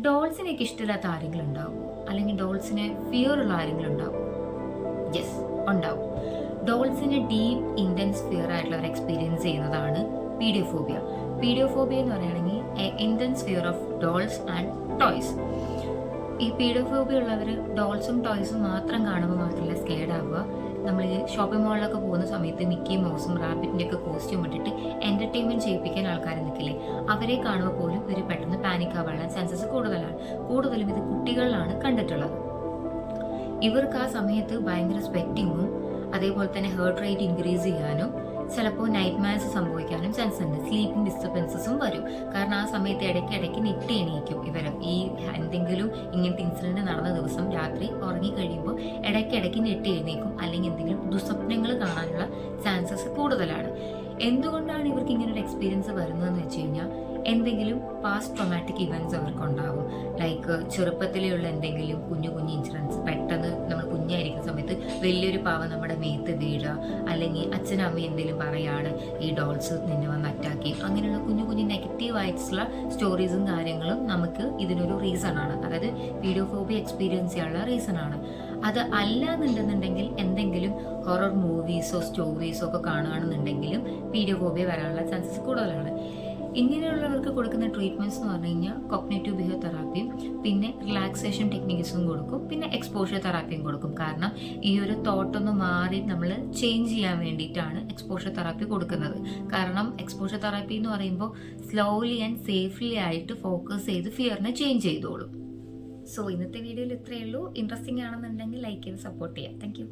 ഡോൾസിനെയൊക്കെ ഇഷ്ടമില്ലാത്ത ആരെങ്കിലും ഉണ്ടാവും, അല്ലെങ്കിൽ ഡോൾസിനെ ഫിയർ ഉള്ള ആരെങ്കിലും ഉണ്ടാവും? യെസ്, ഉണ്ടാവും. ഡോൾസിന് ഡീപ്പ് ഇൻറ്റൻസ് ഫിയർ ആയിട്ടുള്ള ഒരു എക്സ്പീരിയൻസ് ചെയ്യുന്നതാണ് പീഡിയോഫോബിയ. പീഡിയോഫോബിയ എന്ന് പറയുകയാണെങ്കിൽ intense fear of dolls and toys. ഈ പീഡിയോഫോബിയ ഉള്ളവർ ഡോൾസും ടോയ്സും മാത്രം കാണുമ്പോൾ മാത്രമല്ല സ്കേഡ് ആവുക. നമ്മൾ ഈ ഷോപ്പിംഗ് മാളിലൊക്കെ പോകുന്ന സമയത്ത് മിക്കി മൗസും റാബിറ്റിൻ്റെ ഒക്കെ കോസ്റ്റ്യൂം ഇട്ടിട്ട് എൻ്റർടൈൻമെൻറ്റ് ചെയ്യിപ്പിക്കാൻ ആൾക്കാർ നിൽക്കില്ലേ, അവരെ കാണുമ്പോൾ പോലും ഇവർ പെട്ടെന്ന് പാനിക് ആവാനുള്ള ചാൻസസ് കൂടുതലാണ്. കൂടുതലും ഇത് കുട്ടികളിലാണ് കണ്ടിട്ടുള്ളത്. ഇവർക്ക് ആ സമയത്ത് ഭയങ്കര സ്വെറ്റിങ്ങും അതേപോലെ തന്നെ ഹേർട്ട് റേറ്റ് ഇൻക്രീസ് ചെയ്യാനും ചിലപ്പോൾ നൈറ്റ് മാർസ് സംഭവിക്കാനും ചാൻസ് ഉണ്ട്. സ്ലീപ്പിംഗ് ഡിസ്റ്റർബൻസസും വരും. കാരണം ആ സമയത്ത് ഇടയ്ക്കിടയ്ക്ക് നെറ്റ് എണീക്കും ഇവർ. ഈ എന്തെങ്കിലും ഇങ്ങനത്തെ ഇൻസിഡൻറ്റ് നടന്ന ദിവസം രാത്രി ഉറങ്ങി കഴിയുമ്പോൾ ഇടയ്ക്കിടയ്ക്ക് നെറ്റ് എഴുന്നേക്കും, അല്ലെങ്കിൽ എന്തെങ്കിലും ദുസ്വപ്നങ്ങൾ കാണാനുള്ള ചാൻസസ് കൂടുതലാണ്. എന്തുകൊണ്ടാണ് ഇവർക്ക് ഇങ്ങനൊരു എക്സ്പീരിയൻസ് വരുന്നതെന്ന് വെച്ച് കഴിഞ്ഞാൽ എന്തെങ്കിലും പാസ്റ്റ് ട്രോമാറ്റിക് ഇവൻറ്റ്സ് അവർക്കുണ്ടാവും. ലൈക്ക് ചെറുപ്പത്തിലുള്ള എന്തെങ്കിലും കുഞ്ഞു കുഞ്ഞു ഇൻസിഡൻസ്, പെട്ടെന്ന് നമ്മൾ കുഞ്ഞായിരിക്കുന്ന സമയത്ത് വലിയൊരു പാവം നമ്മുടെ മേത്ത് വീഴുക, അല്ലെങ്കിൽ അച്ഛനും അമ്മയും എന്തെങ്കിലും പറയാണ് ഈ ഡോൾസ് നിന്നെ വന്ന് അറ്റാക്ക് ചെയ്യും. അങ്ങനെയുള്ള കുഞ്ഞു കുഞ്ഞു നെഗറ്റീവ് ആയിട്ടുള്ള സ്റ്റോറീസും കാര്യങ്ങളും നമുക്ക് ഇതിനൊരു റീസൺ ആണ്. അതായത് പീഡിയോഫോബിയ എക്സ്പീരിയൻസ് ചെയ്യാനുള്ള റീസൺ ആണ്. അത് അല്ല എന്നുണ്ടെന്നുണ്ടെങ്കിൽ എന്തെങ്കിലും ഹൊറർ മൂവീസോ സ്റ്റോറീസോ ഒക്കെ കാണുകയാണെന്നുണ്ടെങ്കിലും പീഡിയോഫോബിയ വരാനുള്ള ചാൻസസ് കൂടുതലാണ്. ഇങ്ങനെയുള്ളവർക്ക് കൊടുക്കുന്ന ട്രീറ്റ്മെൻറ്റ്സ് എന്ന് പറഞ്ഞു കഴിഞ്ഞാൽ കോഗ്നിറ്റീവ് ബിഹേവിയർ തെറാപ്പിയും പിന്നെ റിലാക്സേഷൻ ടെക്നിക്സും കൊടുക്കും, പിന്നെ എക്സ്പോഷർ തെറാപ്പിയും കൊടുക്കും. കാരണം ഈ ഒരു തോട്ടൊന്ന് മാറി നമ്മൾ ചേഞ്ച് ചെയ്യാൻ വേണ്ടിയിട്ടാണ് എക്സ്പോഷർ തെറാപ്പി കൊടുക്കുന്നത്. കാരണം എക്സ്പോഷർ തെറാപ്പി എന്ന് പറയുമ്പോൾ സ്ലോലി ആൻഡ് സേഫ്ലി ആയിട്ട് ഫോക്കസ് ചെയ്ത് ഫിയറിനെ ചേഞ്ച് ചെയ്തോളും. സോ ഇന്നത്തെ വീഡിയോയിൽ ഇത്രയേ ഉള്ളൂ. ഇൻട്രസ്റ്റിംഗ് ആണെന്നുണ്ടെങ്കിൽ ലൈക്ക് ചെയ്ത് സപ്പോർട്ട് ചെയ്യാം. Thank you.